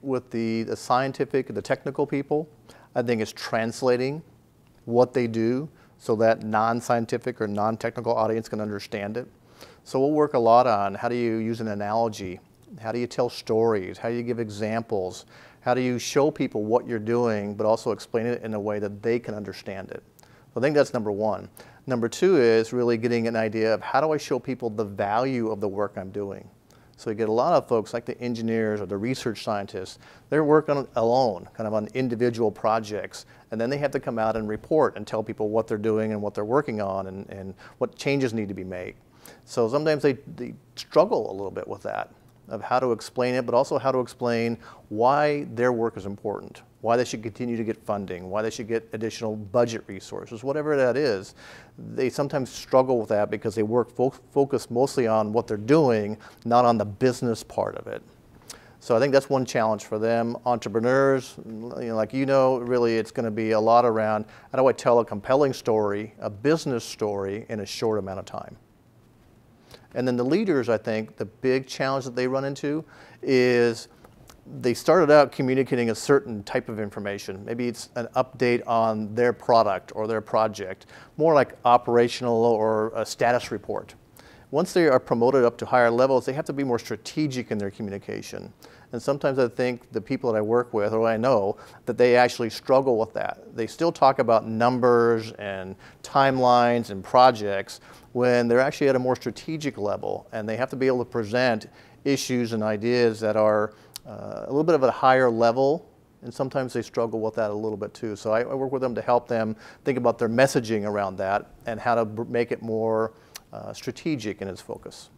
with the scientific and the technical people. I think it's translating what they do so that non-scientific or non-technical audience can understand it. So we'll work a lot on how do you use an analogy, how do you tell stories, how do you give examples, how do you show people what you're doing, but also explain it in a way that they can understand it. So I think that's number one. Number two is really getting an idea of how do I show people the value of the work I'm doing. So you get a lot of folks like the engineers or the research scientists, they're working alone, kind of on individual projects, and then they have to come out and report and tell people what they're doing and what they're working on and what changes need to be made. So sometimes they struggle a little bit with that, of how to explain it, but also how to explain why their work is important, why they should continue to get funding, why they should get additional budget resources, whatever that is. They sometimes struggle with that because they work focused mostly on what they're doing, not on the business part of it. So I think that's one challenge for them. Entrepreneurs, like really it's going to be a lot around how do I tell a compelling story, a business story, in a short amount of time. And then the leaders, I think, the big challenge that they run into is they started out communicating a certain type of information. Maybe it's an update on their product or their project, more like operational or a status report. Once they are promoted up to higher levels, they have to be more strategic in their communication. And sometimes I think the people that I work with, or I know, that they actually struggle with that. They still talk about numbers and timelines and projects when they're actually at a more strategic level, and they have to be able to present issues and ideas that are a little bit of a higher level, and sometimes they struggle with that a little bit too. So I work with them to help them think about their messaging around that and how to make it more strategic in its focus.